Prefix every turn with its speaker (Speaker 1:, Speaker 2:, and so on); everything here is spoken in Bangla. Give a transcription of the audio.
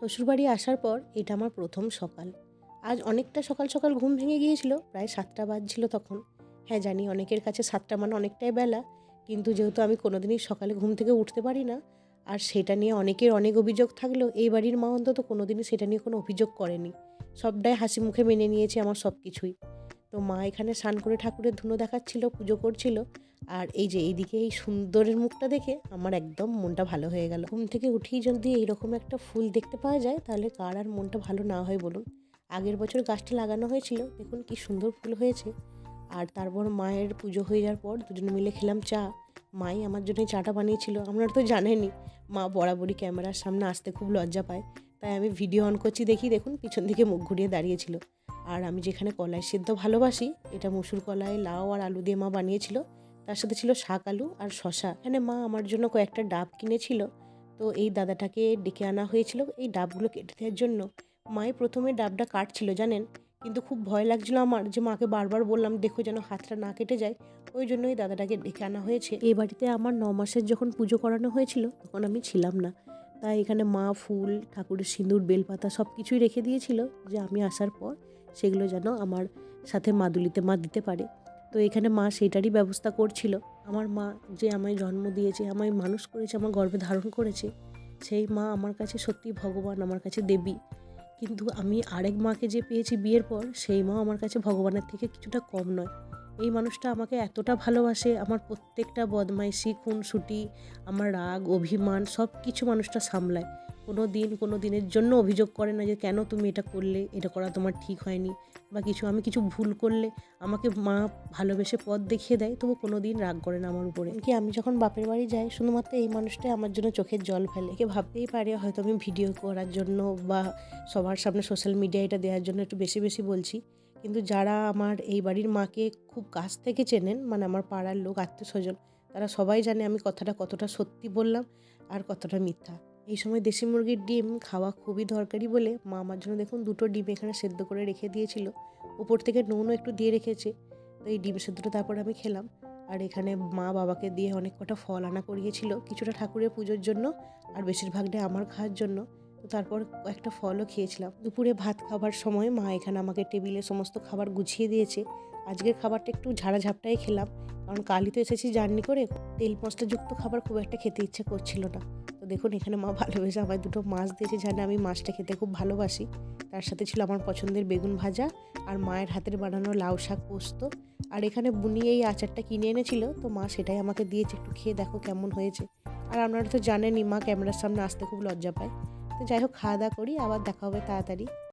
Speaker 1: শ্বশুরবাড়ি আসার পর এটা আমার প্রথম সকাল। আজ অনেকটা সকাল সকাল ঘুম ভেঙে গিয়েছিল, প্রায় 7টা বাজছিল তখন। হ্যাঁ জানি অনেকের কাছে 7টা মানে অনেকটাই বেলা, কিন্তু যেহেতু আমি কোনোদিনই সকালে ঘুম থেকে উঠতে পারি না, আর সেটা নিয়ে অনেকের অনেক অভিযোগ থাকলেও এই বাড়ির মা অন্তত কোনোদিনই সেটা নিয়ে কোনো অভিযোগ করেনি। সবটাই হাসি মুখে মেনে নিয়েছে আমার সব কিছুই। তো মা এখানে স্নান করে ঠাকুরের ধুনো দেখাচ্ছিল, পুজো করছিল। আর এই যে এইদিকে এই সুন্দরের মুখটা দেখে আমার একদম মনটা ভালো হয়ে গেল। ঘুম থেকে উঠেই যদি এইরকম একটা ফুল দেখতে পাওয়া যায় তাহলে কার আর মনটা ভালো না হয় বলুন। আগের বছর গাছটা লাগানো হয়েছিল, দেখুন কি সুন্দর ফুল হয়েছে। আর তারপর মায়ের পুজো হয়ে যাওয়ার পর দুজনে মিলে খেলাম চা। মাই আমার জন্য চাটা বানিয়েছিল। আপনারা তো জানেনই মা বরাবরই ক্যামেরার সামনে আসতে খুব লজ্জা পায়, তাই আমি ভিডিও অন করছি দেখি দেখুন পিছন দিকে মুখ ঘুরিয়ে দাঁড়িয়েছিল। আর আমি যেখানে কলাই সেদ্ধ ভালোবাসি, এটা মসুর কলাই, লাউ আর আলু দিয়ে মা বানিয়েছিল। তার সাথে ছিল শাক আলু আর শশা। এখানে মা আমার জন্য কয়েকটা ডাব কিনেছিল, তো এই দাদাটাকে ডেকে আনা হয়েছিল এই ডাবগুলো কেটে দেওয়ার জন্য। মাই প্রথমে ডাবটা কাটছিল জানেন, কিন্তু খুব ভয় লাগছিল আমার, যে মাকে বারবার বললাম দেখো যেন হাতটা না কেটে যায়। ওই জন্য এই দাদাটাকে ডেকে আনা হয়েছে। এই বাড়িতে আমার 9 মাসের যখন পুজো করানো হয়েছিল তখন আমি ছিলাম না, তাই এখানে মা ফুল, ঠাকুরের সিঁদুর, বেলপাতা সব কিছুই রেখে দিয়েছিল, যে আমি আসার পর সেগুলো যেন আমার সাথে মাদুলিতে মা দিতে পারে। তো এখানে মা সেইটারই ব্যবস্থা করছিল। আমার মা যে আমায় জন্ম দিয়েছে, আমায় মানুষ করেছে, আমার গর্ভে ধারণ করেছে, সেই মা আমার কাছে সত্যিই ভগবান, আমার কাছে দেবী। কিন্তু আমি আরেক মাকে যে পেয়েছি বিয়ের পর, সেই মা আমার কাছে ভগবানের থেকে কিছুটা কম নয়। এই মানুষটা আমাকে এতটা ভালোবাসে, আমার প্রত্যেকটা বদমাইশি, খুনসুটি, আমার রাগ, অভিমান সব কিছু মানুষটা সামলায়। কোনো দিনের জন্য অভিযোগ করে না যে কেন তুমি এটা করলে, এটা করা তোমার ঠিক হয়নি বা কিছু। আমি কিছু ভুল করলে আমাকে মা ভালোবেসে পথ দেখিয়ে দেয়, তবু কোনো দিন রাগ করে না আমার উপরে। কি আমি যখন বাপের বাড়ি যাই শুধুমাত্র এই মানুষটাই আমার জন্য চোখের জল ফেলে। একে ভাবতেই পারে হয়তো আমি ভিডিও করার জন্য বা সবার সামনে সোশ্যাল মিডিয়ায় এটা দেওয়ার জন্য একটু বেশি বেশি বলছি, কিন্তু যারা আমার এই বাড়ির মাকে খুব কাছ থেকে চেনেন, মানে আমার পাড়ার লোক, আত্মীয় স্বজন, তারা সবাই জানে আমি কথাটা কতটা সত্যি বললাম আর কতটা মিথ্যা। এই সময় দেশি মুরগির ডিম খাওয়া খুবই দরকারি বলে মা আমার জন্য দেখুন 2টো ডিম এখানে সেদ্ধ করে রেখে দিয়েছিল, উপর থেকে নুনও একটু দিয়ে রেখেছে। তো এই ডিম সেদ্ধটা তারপর আমি খেলাম। আর এখানে মা বাবাকে দিয়ে অনেক কটা ফল আনা করিয়েছিল, কিছুটা ঠাকুরের পুজোর জন্য আর বেশিরভাগটাই আমার খাওয়ার জন্য। তো তারপর একটা ফলও খেয়েছিলাম। দুপুরে ভাত খাবার সময় মা এখানে আমাকে টেবিলে সমস্ত খাবার গুছিয়ে দিয়েছে। আজকের খাবারটা একটু ঝাড়াঝাপটাই খেলাম, কারণ কালই তো এসেছি জার্নি করে, তেল মশলাযুক্ত খাবার খুব একটা খেতে ইচ্ছে করছিল না। তো দেখুন এখানে মা ভালোবেসে আমায় 2টো মাছ দিয়েছে, জানে আমি মাছটা খেতে খুব ভালোবাসি। তার সাথে ছিল আমার পছন্দের বেগুন ভাজা আর মায়ের হাতের বানানো লাউ শাক পোস্ত। আর এখানে বুনি এই আচারটা কিনে এনেছিল, তো মা সেটাই আমাকে দিয়েছে, একটু খেয়ে দেখো কেমন হয়েছে। আর আপনারা তো জানেনই মা ক্যামেরার সামনে আসতে খুব লজ্জা পায়। তো যাই হোক, খাওয়া দাওয়া করি, আবার দেখা হবে তাড়াতাড়ি।